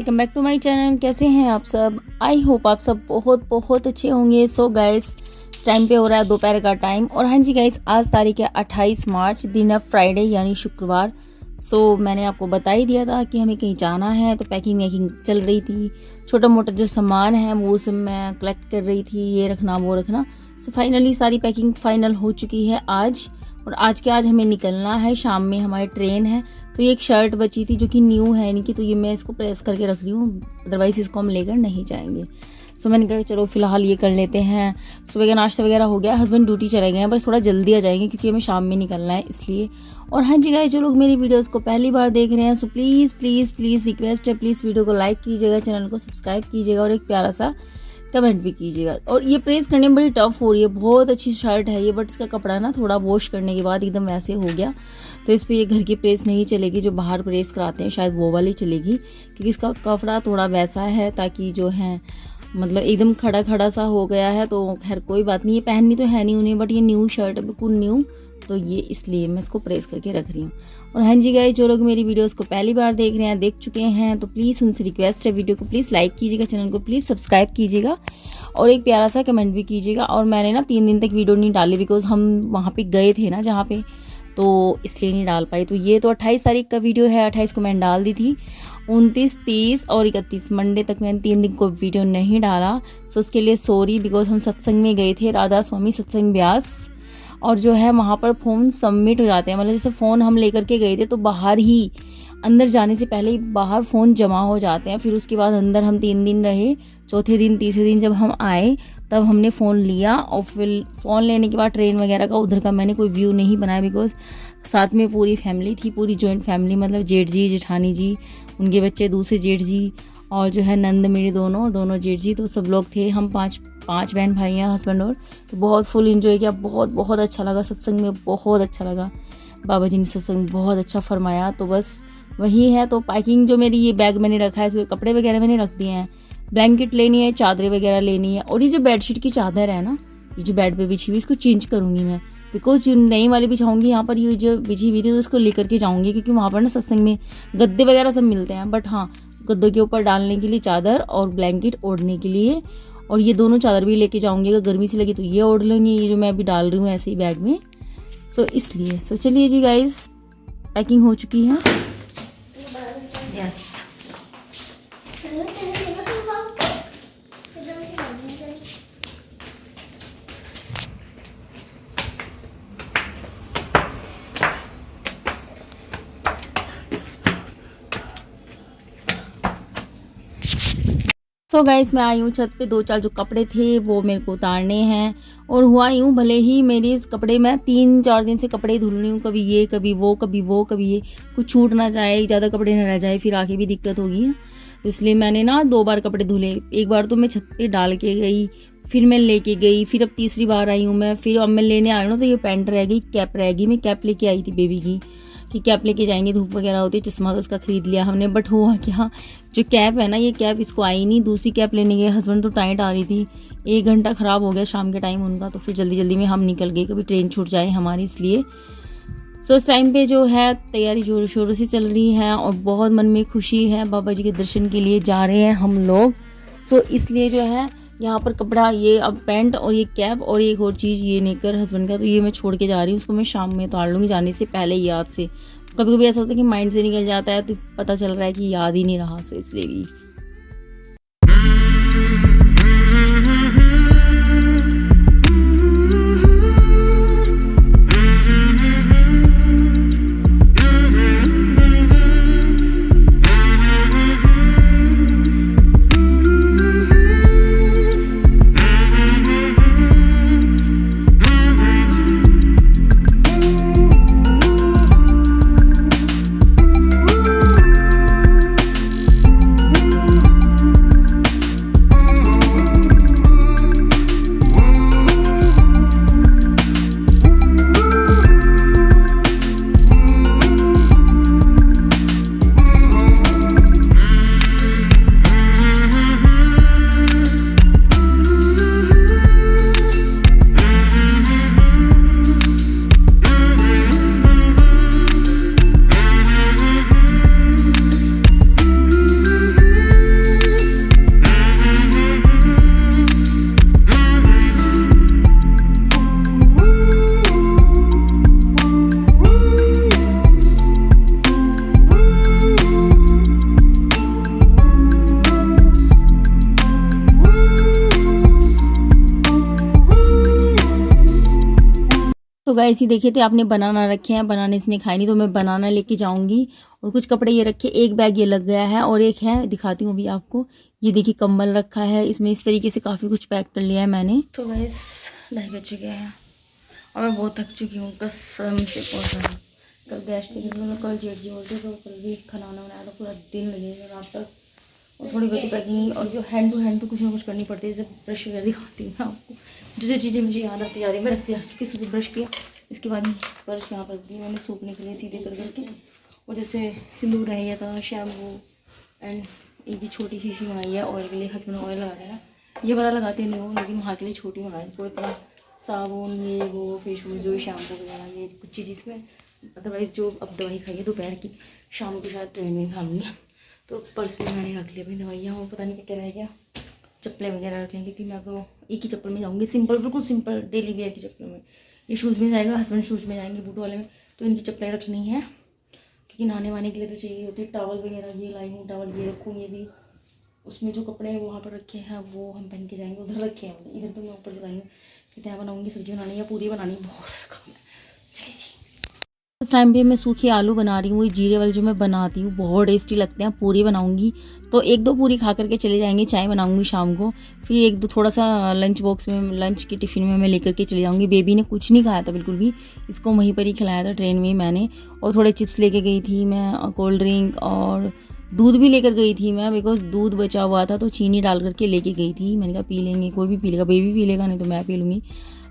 Welcome back to my channel. कैसे हैं आप सब? आई होप आप सब बहुत बहुत अच्छे होंगे। सो गाइस, इस टाइम पे हो रहा है दोपहर का टाइम और हाँ जी गाइस, आज तारीख है 28 मार्च, दिन है फ्राइडे यानी शुक्रवार। सो मैंने आपको बता ही दिया था कि हमें कहीं जाना है, तो पैकिंग वैकिंग चल रही थी। छोटा मोटा जो सामान है वो सब मैं कलेक्ट कर रही थी, ये रखना वो रखना। सो फाइनली सारी पैकिंग फाइनल हो चुकी है आज, और आज हमें निकलना है। शाम में हमारी ट्रेन है। तो ये एक शर्ट बची थी जो कि न्यू है नहीं कि, तो ये मैं इसको प्रेस करके रख रही हूँ, अदरवाइज इसको हम लेकर नहीं जाएंगे। सो मैंने कहा चलो फिलहाल ये कर लेते हैं। सुबह का नाश्ता वगैरह हो गया, हस्बैंड ड्यूटी चले गए हैं, बस थोड़ा जल्दी आ जाएंगे क्योंकि हमें शाम में निकलना है इसलिए। और हाँ जी गाइस, जो लोग मेरी वीडियोस को पहली बार देख रहे हैं, so please please please request है, प्लीज़ वीडियो को लाइक कीजिएगा, चैनल को सब्सक्राइब कीजिएगा और एक प्यारा सा कमेंट भी कीजिएगा। और ये प्रेस करने में बड़ी टफ हो रही है, बहुत अच्छी शर्ट है ये, बट इसका कपड़ा ना थोड़ा वॉश करने के बाद एकदम वैसे हो गया, तो इस पर ये घर की प्रेस नहीं चलेगी, जो बाहर प्रेस कराते हैं शायद वो वाली चलेगी, क्योंकि इसका कपड़ा थोड़ा वैसा है ताकि जो है मतलब एकदम खड़ा खड़ा सा हो गया है। तो खैर कोई बात नहीं, ये पहननी तो है नहीं उन्हें, बट ये न्यू शर्ट है बिल्कुल न्यू, तो ये इसलिए मैं इसको प्रेस करके रख रही हूँ। और हाँ जी गाइस, जो लोग मेरी वीडियोस को पहली बार देख रहे हैं, देख चुके हैं, तो प्लीज़ उनसे रिक्वेस्ट है, वीडियो को प्लीज़ लाइक कीजिएगा, चैनल को प्लीज़ सब्सक्राइब कीजिएगा और एक प्यारा सा कमेंट भी कीजिएगा। और मैंने ना 3 दिन तक वीडियो नहीं डाली बिकॉज हम वहाँ पे गए थे ना जहाँ पे, तो इसलिए नहीं डाल पाई। तो ये तो 28 तारीख का वीडियो है, 28 को मैंने डाल दी थी। 29, 30 और 31 मंडे तक मैंने 3 दिन को वीडियो नहीं डाला, सो उसके लिए सॉरी। बिकॉज हम सत्संग में गए थे, राधा स्वामी सत्संग ब्यास, और जो है वहाँ पर फ़ोन सबमिट हो जाते हैं, मतलब जैसे फ़ोन हम लेकर के गए थे तो बाहर ही, अंदर जाने से पहले ही बाहर फ़ोन जमा हो जाते हैं। फिर उसके बाद अंदर हम 3 दिन रहे, चौथे दिन तीसरे दिन जब हम आए तब हमने फ़ोन लिया, और फिर फ़ोन लेने के बाद ट्रेन वगैरह का उधर का मैंने कोई व्यू नहीं बनाया, बिकॉज साथ में पूरी फैमिली थी, पूरी जॉइंट फैमिली, मतलब जेठ जी, जेठानी जी, उनके बच्चे, दूसरे जेठ जी, और जो है नंद मेरे दोनों जेठ जी, तो सब लोग थे। हम पाँच बहन भाई हैं, हस्बैंड और, तो बहुत फुल एंजॉय किया, बहुत अच्छा लगा सत्संग में, बहुत अच्छा लगा। बाबा जी ने सत्संग बहुत अच्छा फरमाया। तो बस वही है। तो पैकिंग जो मेरी, ये बैग मैंने रखा है, इसमें कपड़े वगैरह मैंने रख दिए हैं, ब्लैंकेट लेनी है, चादरें वगैरह लेनी है, और ये जो बेडशीट की चादर है ना, ये जो बेड पे बिछी हुई, इसको चेंज करूँगी मैं, बिकॉज जो नई वाली बिछाऊंगी यहाँ पर, ये जो बिछी हुई थी तो इसको लेकर के जाऊँगी, क्योंकि वहाँ पर ना सत्संग में गद्दे वगैरह सब मिलते हैं, बट हाँ गद्दों के ऊपर डालने के लिए चादर और ब्लैंकेट ओढ़ने के लिए, और ये दोनों चादर भी लेके जाऊँगी, अगर गर्मी से लगी तो ये ओढ़ लूँगी, ये जो मैं अभी डाल रही हूँ ऐसे ही बैग में। सो इसलिए चलिए जी गाइज, पैकिंग हो चुकी है। यस सो गाइस, मैं आई हूँ छत पे, 2-4 जो कपड़े थे वो मेरे को उतारने हैं, और हुआ यूँ भले ही मेरे इस कपड़े में 3-4 दिन से कपड़े धुल रही हूँ, कभी ये कभी वो कभी वो कभी ये, कुछ छूट ना जाए, ज़्यादा कपड़े ना रह जाए, फिर आके भी दिक्कत होगी। तो इसलिए मैंने ना 2 बार कपड़े धुले। एक बार तो मैं छत पे डाल के गई, फिर मैं लेके गई, फिर अब तीसरी बार आई हूँ मैं, फिर अब मैं लेने आई हूँ, तो ये पैंट रह गई, कैप रह गई। मैं कैप लेके आई थी बेबी की, कि कैप लेके जाएंगे, धूप वगैरह होती है, चश्मा तो उसका खरीद लिया हमने, बट हुआ क्या, जो कैप है ना, ये कैप इसको आई नहीं। दूसरी कैप लेने गए, हस्बैंड तो टाइट आ रही थी, 1 घंटा ख़राब हो गया शाम के टाइम उनका, तो फिर जल्दी में हम निकल गए, कभी ट्रेन छूट जाए हमारी, इसलिए। सो इस टाइम पे जो है तैयारी जोरों शोरों से चल रही है, और बहुत मन में खुशी है, बाबा जी के दर्शन के लिए जा रहे हैं हम लोग। सो इसलिए जो है यहाँ पर कपड़ा, ये अब पैंट और ये कैप और एक और चीज़, ये नेकर हस्बैंड का, तो ये मैं छोड़ के जा रही हूँ, उसको मैं शाम में उतार लूँगी जाने से पहले याद से। कभी कभी ऐसा होता है कि माइंड से निकल जाता है, तो पता चल रहा है कि याद ही नहीं रहा, सो इसलिए भी। तो गाइस ये देखिए थे आपने बनाना रखे हैं, बनाने इसने खाई नहीं तो मैं बनाना लेके जाऊंगी। और कुछ कपड़े ये रखे, एक बैग ये लग गया है और एक है, दिखाती हूँ अभी आपको। ये देखिए कंबल रखा है इसमें, इस तरीके से काफ़ी कुछ पैक कर लिया है मैंने। तो गाइस 2:30 बज चुके हैं और मैं बहुत थक चुकी हूँ कसम से बहुत ज़्यादा। कल गैस पे मैं कल जेठ जी बोलते तो कल भी खाना बनाया तो पूरा दिन लगेगा रात तक। और थोड़ी बहुत पैकिंग और जो हैंड टू कुछ ना कुछ करनी पड़ती है, जैसे ब्रश वगैरह दिखाती हूँ आपको। जो चीज़ें मुझे याद आती जा रही है मैं रखती हूँ कि सुबह ब्रश किया, इसके बाद ब्रश यहाँ पर दी मैंने सूखने के लिए सीधे कर करके। और जैसे सिंदूर रह था, शैम्पू एंड एक छोटी शीशी मंगाई है ऑयल के लिए, हस्बैंड ऑयल लगा रहे हैं। ये वाला लगाते नहीं हो लेकिन वहाँ के लिए छोटी मंगाई, कोई इतना साबुन ये वो फेस वॉश जो शैम्पू वगैरह ये कुछ चीज़ इसमें। अदरवाइज़ जो अब दवाई खाई है दोपहर की, शाम को शायद ट्रेन में खा लूँगी। तो पर्स में मैंने रख लिया अपनी दवाइयाँ, वो पता नहीं क्या रह गया। चप्पलें वगैरह रख लें क्योंकि मैं तो एक ही चप्पल में जाऊँगी, सिंपल बिल्कुल सिंपल डेली वेयर की चप्पल में। ये शूज़ में जाएगा, हस्बैंड शूज़ में जाएंगे बूट वाले में, तो इनकी चप्पलें रखनी है क्योंकि नहाने वाने के लिए तो चाहिए होती है। टॉवल वगैरह ये लाइनिंग टॉवल ये रखूँगी, ये भी उसमें जो कपड़े हैं वहाँ पर रखे हैं वो हम पहन के जाएंगे। उधर रखे हैं इधर तो मैं ऊपर चलाएंगे कि तय बनाऊँगी, सब्ज़ी बनानी या पूरी बनानी, बहुत सारा काम है। चलिए जी। इस टाइम पे मैं सूखी आलू बना रही हूँ, वही जीरे वाले जो मैं बनाती हूँ, बहुत टेस्टी लगते हैं। पूरी बनाऊंगी तो 1-2 पूरी खा करके चले जाएंगे, चाय बनाऊंगी शाम को, फिर 1-2 थोड़ा सा लंच बॉक्स में, लंच की टिफ़िन में मैं लेकर के चले जाऊंगी। बेबी ने कुछ नहीं खाया था बिल्कुल भी, इसको वहीं पर ही खिलाया था ट्रेन में मैंने। और थोड़े चिप्स लेके गई थी मैं, कोल्ड ड्रिंक और दूध भी लेकर गई थी मैं, बिकॉज दूध बचा हुआ था तो चीनी डाल करके लेके गई थी। मैंने कहा पी लेंगे, कोई भी पी लेगा, बेबी पी लेगा नहीं तो मैं पी लूँगी।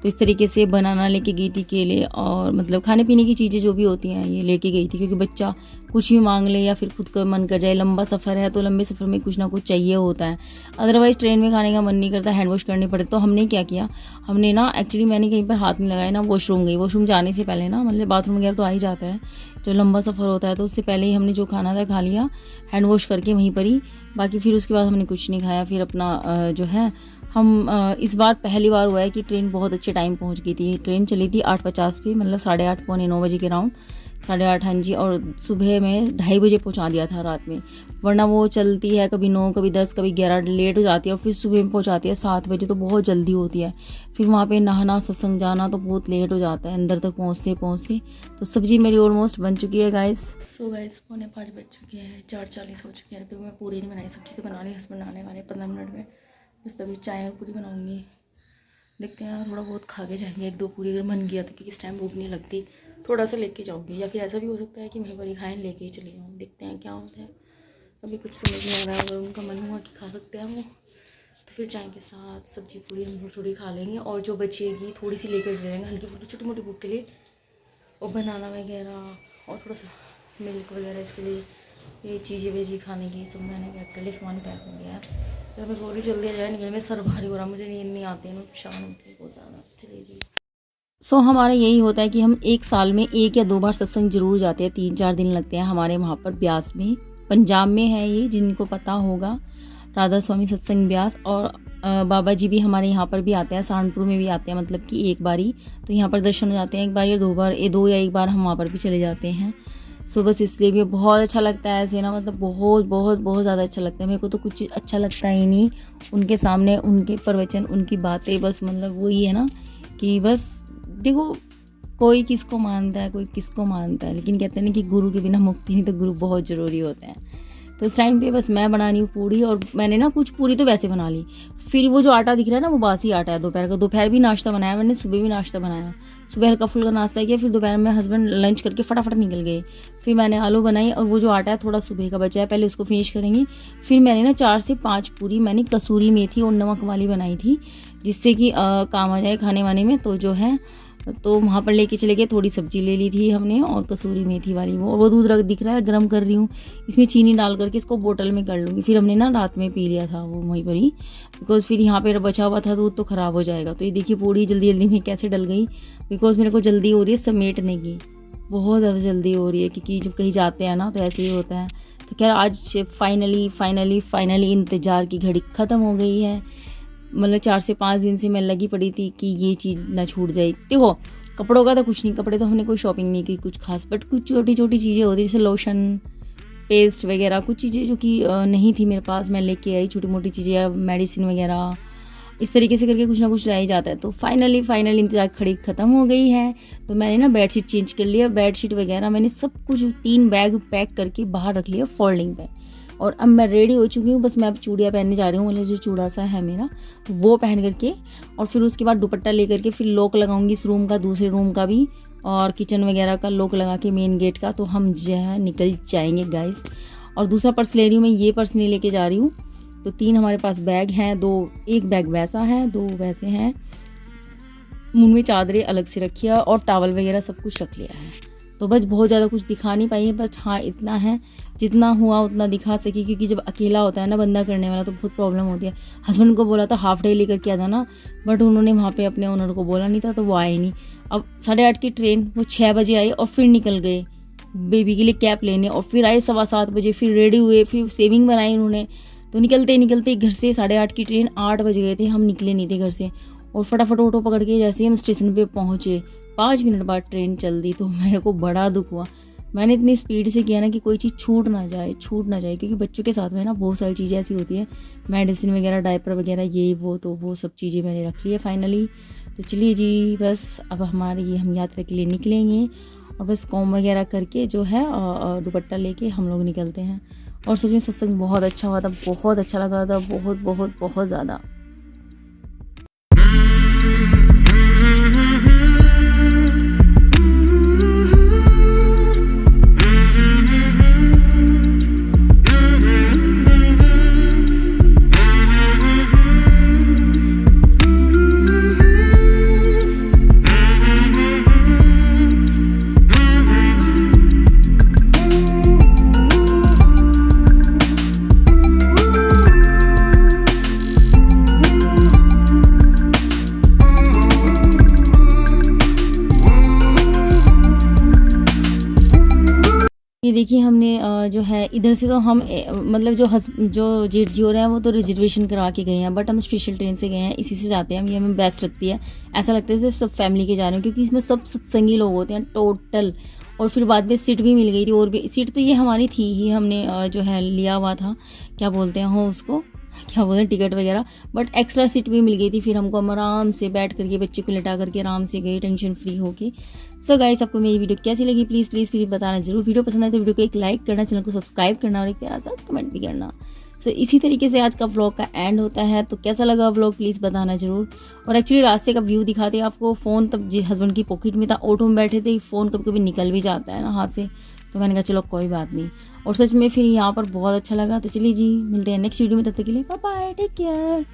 तो इस तरीके से बनाना लेके गई थी, केले और मतलब खाने पीने की चीज़ें जो भी होती हैं ये लेके गई थी, क्योंकि बच्चा कुछ भी मांग ले या फिर खुद का मन कर जाए। लंबा सफ़र है तो लंबे सफ़र में कुछ ना कुछ चाहिए होता है, अदरवाइज़ ट्रेन में खाने का मन नहीं करता, हैंड वॉश करनी पड़े। तो हमने क्या किया, हमने ना एक्चुअली मैंने कहीं पर हाथ नहीं लगाया ना, वॉशरूम गई। वॉशरूम जाने से पहले ना, मतलब बाथरूम वगैरह तो आ ही जाता है जो लंबा सफ़र होता है, तो उससे पहले ही हमने जो खाना था खा लिया हैंड वॉश करके वहीं पर ही। बाकी फिर उसके बाद हमने कुछ नहीं खाया। फिर अपना जो है हम इस बार पहली बार हुआ है कि ट्रेन बहुत अच्छे टाइम पहुंच गई थी। ट्रेन चली थी 8:50 पे, मतलब 8:30 पौने 9 बजे के राउंड, 8:30 हाँ जी। और सुबह में 2:30 बजे पहुंचा दिया था रात में, वरना वो चलती है कभी 9 कभी 10 कभी 11 लेट हो जाती है, और फिर सुबह में पहुंचाती है 7 बजे, तो बहुत जल्दी होती है। फिर वहाँ पे नहाना सत्संग जाना तो बहुत लेट हो जाता है अंदर तक पहुँचते पहुँचते। तो सब्जी मेरी ऑलमोस्ट बन चुकी है गाइस। सो गाइस 4:45 बज चुके हैं, 4:40 हो चुके हैं। अभी मैं पूरी नहीं बनाई, सब्जी तो बना ली, हस्बैंड आने वाले 15 मिनट में, बस तभी चाय और पूरी बनाऊंगी। देखते हैं थोड़ा बहुत खा के जाएंगे, 1-2 पूरी अगर मन गया तो, क्योंकि इस टाइम भूख नहीं लगती, थोड़ा सा लेके जाऊंगी। या फिर ऐसा भी हो सकता है कि वहीं पर ही खाएँ, लेके ही चले जाऊँ। देखते हैं क्या होता है, अभी कुछ समझ नहीं आ रहा है। अगर उनका मन हुआ कि खा सकते हैं वो, तो फिर चाय के साथ सब्जी पूरी हम थोड़ी खा लेंगे, और जो बचेगी थोड़ी सी लेकर चले जाएंगे हल्की फुल्की छोटी मोटी भूख के लिए। और बनाना वगैरह और थोड़ा सा मिल्क वगैरह इसके लिए, ये चीज़ें वेजी खाने की सब मैंने पैक कर ली, सामान पैक हो गया है। तो बस और भी जल्दी आ जाए, निकल में सर भारी हो रहा, मुझे नींद नहीं आती है ना, परेशान होती है बहुत ज़्यादा। चलेगी। सो हमारा यही होता है कि हम 1 साल में 1 या 2 बार सत्संग जरूर जाते हैं, 3-4 दिन लगते हैं हमारे वहाँ पर ब्यास में, पंजाब में है ये, जिनको पता होगा, राधा स्वामी सत्संग ब्यास। और बाबा जी भी हमारे यहाँ पर भी आते हैं, सहारनपुर में भी आते हैं, मतलब कि एक बारी तो यहाँ पर दर्शन हो जाते हैं, 1 बार या 2 बार, 2 या 1 बार हम वहाँ पर भी चले जाते हैं। सो बस इसलिए भी बहुत अच्छा लगता है ऐसे ना, मतलब बहुत बहुत बहुत ज़्यादा अच्छा लगता है। मेरे को तो कुछ अच्छा लगता ही नहीं उनके सामने, उनके प्रवचन, उनकी बातें, बस मतलब वही है ना कि बस देखो, कोई किसको मानता है, कोई किसको मानता है, लेकिन कहते हैं ना कि गुरु के बिना मुक्ति नहीं, तो गुरु बहुत ज़रूरी होते हैं। तो इस टाइम पे बस मैं बना रही हूँ पूड़ी, और मैंने ना कुछ पूड़ी तो वैसे बना ली। फिर वो जो आटा दिख रहा है ना, वो बासी आटा है दोपहर का। दोपहर भी नाश्ता बनाया मैंने, सुबह भी नाश्ता बनाया। सुबह हल्का फुल्का नाश्ता किया, फिर दोपहर में हस्बैंड लंच करके फटाफट निकल गए। फिर मैंने आलू बनाई, और वो जो आटा है थोड़ा सुबह का बचा है, पहले उसको फिनिश करेंगे। फिर मैंने ना 4 से 5 पूरी मैंने कसूरी मेथी और नमक वाली बनाई थी, जिससे कि काम आ जाए खाने वाने में। तो जो है तो वहाँ पर लेके चले गए, थोड़ी सब्जी ले ली थी हमने और कसूरी मेथी वाली वो दूध रख दिख रहा है, गर्म कर रही हूँ, इसमें चीनी डाल करके इसको बोतल में कर लूँगी। फिर हमने ना रात में पी लिया था वो वहीं पर ही, बिकॉज फिर यहाँ पर बचा हुआ था दूध तो ख़राब हो जाएगा। तो ये देखिए पूड़ी जल्दी जल्दी में कैसे डल गई, बिकॉज मेरे को जल्दी हो रही है समेटने की, बहुत ज़्यादा जल्दी हो रही है, क्योंकि जब कहीं जाते हैं ना तो ऐसे ही होता है। तो खैर आज फाइनली इंतज़ार की घड़ी ख़त्म हो गई है। मतलब 4 से 5 दिन से मैं लगी पड़ी थी कि ये चीज़ ना छूट जाए। देखो कपड़ों का तो कुछ नहीं, कपड़े तो हमने कोई शॉपिंग नहीं की कुछ खास, बट कुछ छोटी छोटी चीज़ें होती जैसे लोशन, पेस्ट वगैरह, कुछ चीज़ें जो कि नहीं थी मेरे पास, मैं लेके आई, छोटी मोटी चीज़ें, मेडिसिन वगैरह, इस तरीके से करके कुछ ना कुछ रह ही जाता है। तो फाइनली इंतज़ार खड़ी ख़त्म हो गई है। तो मैंने ना बेडशीट चेंज कर लिया, बेडशीट वगैरह मैंने सब कुछ 3 बैग पैक करके बाहर रख लिया फोल्डिंग पे। और अब मैं रेडी हो चुकी हूँ, बस मैं अब चूड़ियाँ पहनने जा रही हूँ, मतलब जो चूड़ा सा है मेरा वो पहन करके, और फिर उसके बाद दुपट्टा ले करके फिर लॉक लगाऊंगी इस रूम का, दूसरे रूम का भी, और किचन वगैरह का लॉक लगा के मेन गेट का। तो हम जो है निकल जाएंगे गाइस। और दूसरा पर्स ले रही हूँ मैं, ये पर्स नहीं लेके जा रही हूँ। तो 3 हमारे पास बैग हैं, 1 बैग वैसा है, 2 वैसे हैं। मुँह में चादरें अलग से रखी है और टावल वगैरह सब कुछ रख लिया है। तो बस बहुत ज़्यादा कुछ दिखा नहीं पाई है, बस हाँ इतना है, जितना हुआ उतना दिखा सकी, क्योंकि जब अकेला होता है ना बंदा करने वाला तो बहुत प्रॉब्लम होती है। हस्बैंड को बोला था हाफ डे लेकर के आ जाना, बट उन्होंने वहाँ पे अपने ओनर को बोला नहीं था, तो वो आए नहीं। अब 8:30 की ट्रेन, वो 6 बजे आई और फिर निकल गए बेबी के लिए कैप लेने, और फिर आए 7:15 बजे, फिर रेडी हुए, फिर सेविंग बनाई उन्होंने। तो निकलते घर से 8:30 की ट्रेन 8 बज गए थे, हम निकले नहीं थे घर से। और फटाफट ऑटो पकड़ के जैसे हम स्टेशन पे पहुँचे 5 मिनट बाद ट्रेन चल दी। तो मेरे को बड़ा दुख हुआ। मैंने इतनी स्पीड से किया ना कि कोई चीज़ छूट ना जाए, क्योंकि बच्चों के साथ में ना बहुत सारी चीज़ें ऐसी होती है, मेडिसिन वगैरह, डायपर वगैरह, ये वो, तो वो सब चीज़ें मैंने रख ली है फाइनली। तो चलिए जी, बस अब हम यात्रा के लिए निकलेंगे, और बस कॉम वगैरह करके जो है दुपट्टा लेके हम लोग निकलते हैं। और सच में सत्संग बहुत अच्छा हुआ था, बहुत अच्छा लगा था, बहुत बहुत बहुत ज़्यादा। ये देखिए हमने जो है इधर से, तो हम मतलब जो जेठ जी हो रहे हैं वो तो रिजर्वेशन करा के गए हैं, बट हम स्पेशल ट्रेन से गए हैं, इसी से जाते हैं हम। ये हमें बेस्ट लगती है, ऐसा लगता है सिर्फ सब फैमिली के जा रहे हैं, क्योंकि इसमें सब सत्संगी लोग होते हैं टोटल। और फिर बाद में सीट भी मिल गई थी, और भी सीट तो ये हमारी थी ही, हमने जो है लिया हुआ था, क्या बोलते हैं हो उसको, क्या बोलते हैं, टिकट वगैरह, बट एक्स्ट्रा सीट भी मिल गई थी। फिर हम आराम से बैठ करके बच्चे को लिटा करके आराम से गए, टेंशन फ्री होके। सो गाइस, आपको मेरी वीडियो कैसी लगी प्लीज़ फिर बताना जरूर। वीडियो पसंद आए तो वीडियो को एक लाइक करना, चैनल को सब्सक्राइब करना, और एक प्यारा सा कमेंट भी करना। सो इसी तरीके से आज का व्लॉग का एंड होता है। तो कैसा लगा व्लॉग प्लीज़ बताना जरूर। और एक्चुअली रास्ते का व्यू दिखाते आपको, फ़ोन तब हस्बैंड की पॉकेट में था, ऑटो में बैठे थे, फ़ोन कभी कभी निकल भी जाता है ना हाथ से, तो मैंने कहा चलो कोई बात नहीं। और सच में फिर यहाँ पर बहुत अच्छा लगा। तो चलिए जी, मिलते हैं नेक्स्ट वीडियो में, तब तक के लिए बाय बाय, टेक केयर।